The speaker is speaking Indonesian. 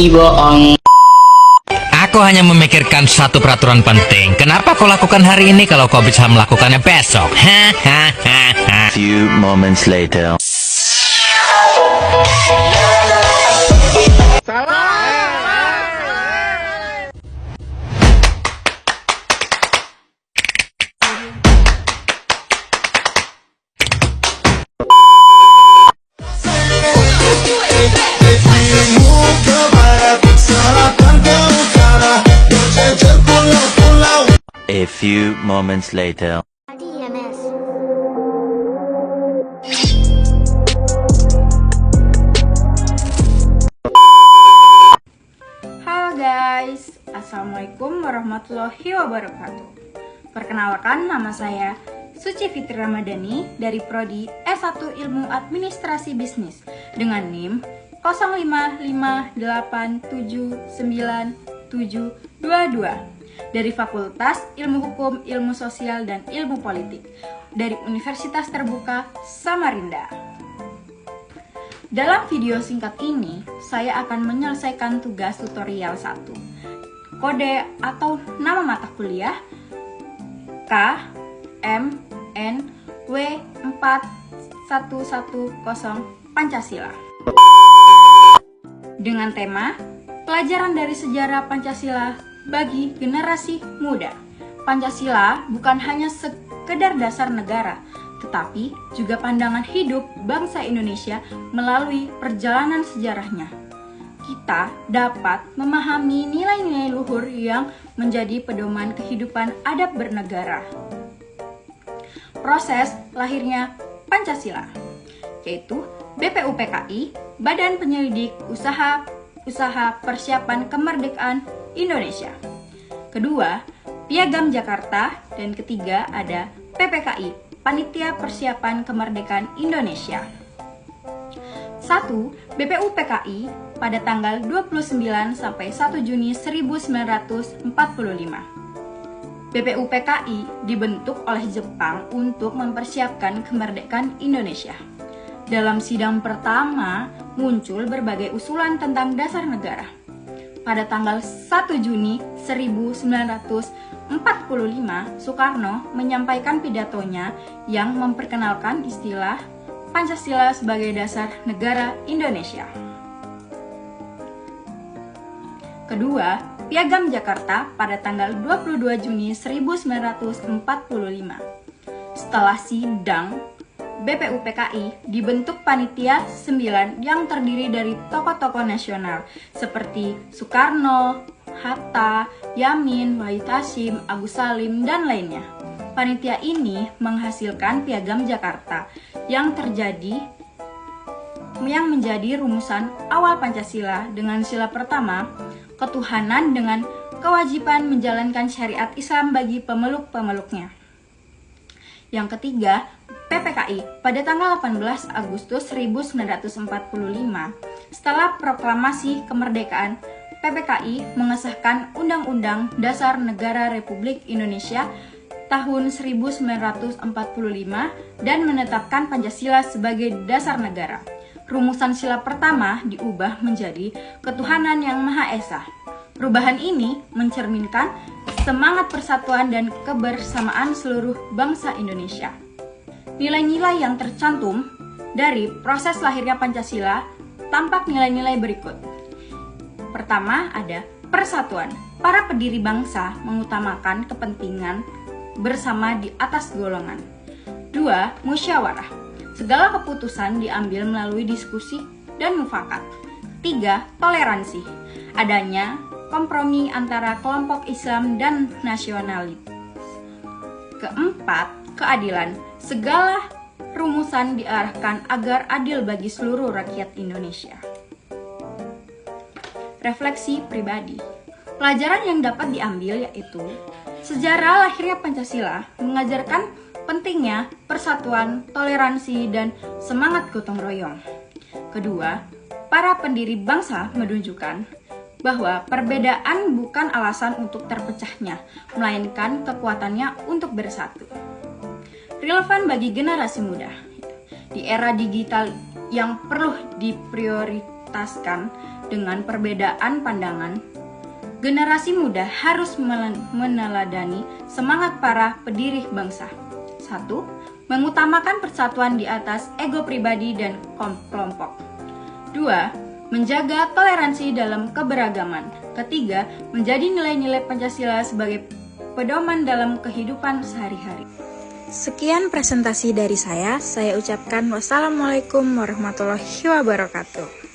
bohong. Aku hanya memikirkan satu peraturan penting. Kenapa kau lakukan hari ini kalau kau bisa melakukannya besok? Hahaha. Few moments later. A few moments later. DMS. Halo guys, Assalamualaikum warahmatullahi wabarakatuh. Perkenalkan, nama saya Suci Fitri Ramadhani dari Prodi S1 Ilmu Administrasi Bisnis dengan NIM 055879722 dari Fakultas Ilmu Hukum, Ilmu Sosial, dan Ilmu Politik dari Universitas Terbuka Samarinda. Dalam video singkat ini, saya akan menyelesaikan tugas tutorial 1. Kode atau nama mata kuliah K M N W 4110 Pancasila. Dengan tema Pelajaran dari Sejarah Pancasila bagi generasi muda. Pancasila bukan hanya sekedar dasar negara, tetapi juga pandangan hidup bangsa Indonesia melalui perjalanan sejarahnya. Kita dapat memahami nilai-nilai luhur yang menjadi pedoman kehidupan adab bernegara. Proses lahirnya Pancasila, yaitu BPUPKI, Badan Penyelidik Usaha Persiapan Kemerdekaan Indonesia. Kedua, Piagam Jakarta, dan ketiga ada PPKI, Panitia Persiapan Kemerdekaan Indonesia. 1. BPUPKI pada tanggal 29 sampai 1 Juni 1945. BPUPKI dibentuk oleh Jepang untuk mempersiapkan kemerdekaan Indonesia. Dalam sidang pertama, muncul berbagai usulan tentang dasar negara. Pada tanggal 1 Juni 1945, Soekarno menyampaikan pidatonya yang memperkenalkan istilah Pancasila sebagai dasar negara Indonesia. Kedua, Piagam Jakarta pada tanggal 22 Juni 1945. Setelah sidang, BPUPKI dibentuk Panitia 9 yang terdiri dari tokoh-tokoh nasional seperti Soekarno, Hatta, Yamin, Wahid Hasyim, Agus Salim, dan lainnya. Panitia ini menghasilkan Piagam Jakarta yang menjadi rumusan awal Pancasila dengan sila pertama, ketuhanan dengan kewajiban menjalankan syariat Islam bagi pemeluk-pemeluknya. Yang ketiga, PPKI pada tanggal 18 Agustus 1945. Setelah proklamasi kemerdekaan, PPKI mengesahkan Undang-Undang Dasar Negara Republik Indonesia tahun 1945 dan menetapkan Pancasila sebagai dasar negara. Rumusan sila pertama diubah menjadi Ketuhanan Yang Maha Esa. Perubahan ini mencerminkan semangat persatuan dan kebersamaan seluruh bangsa Indonesia. Nilai-nilai yang tercantum dari proses lahirnya Pancasila tampak nilai-nilai berikut. Pertama ada persatuan. Para pendiri bangsa mengutamakan kepentingan bersama di atas golongan. 2. Musyawarah. Segala keputusan diambil melalui diskusi dan mufakat. 3. Toleransi. Adanya kompromi antara kelompok Islam dan nasionalis. Keempat, keadilan. Segala rumusan diarahkan agar adil bagi seluruh rakyat Indonesia. Refleksi pribadi. Pelajaran yang dapat diambil yaitu sejarah lahirnya Pancasila mengajarkan pentingnya persatuan, toleransi, dan semangat gotong royong. Kedua, para pendiri bangsa menunjukkan bahwa perbedaan bukan alasan untuk terpecahnya, melainkan kekuatannya untuk bersatu. Relevan bagi generasi muda. Di era digital yang perlu dituntaskan dengan perbedaan pandangan, generasi muda harus meneladani semangat para pendiri bangsa. 1. Mengutamakan persatuan di atas ego pribadi dan kelompok. 2. Menjaga toleransi dalam keberagaman. Ketiga, menjadi nilai-nilai Pancasila sebagai pedoman dalam kehidupan sehari-hari. Sekian presentasi dari saya ucapkan wassalamualaikum warahmatullahi wabarakatuh.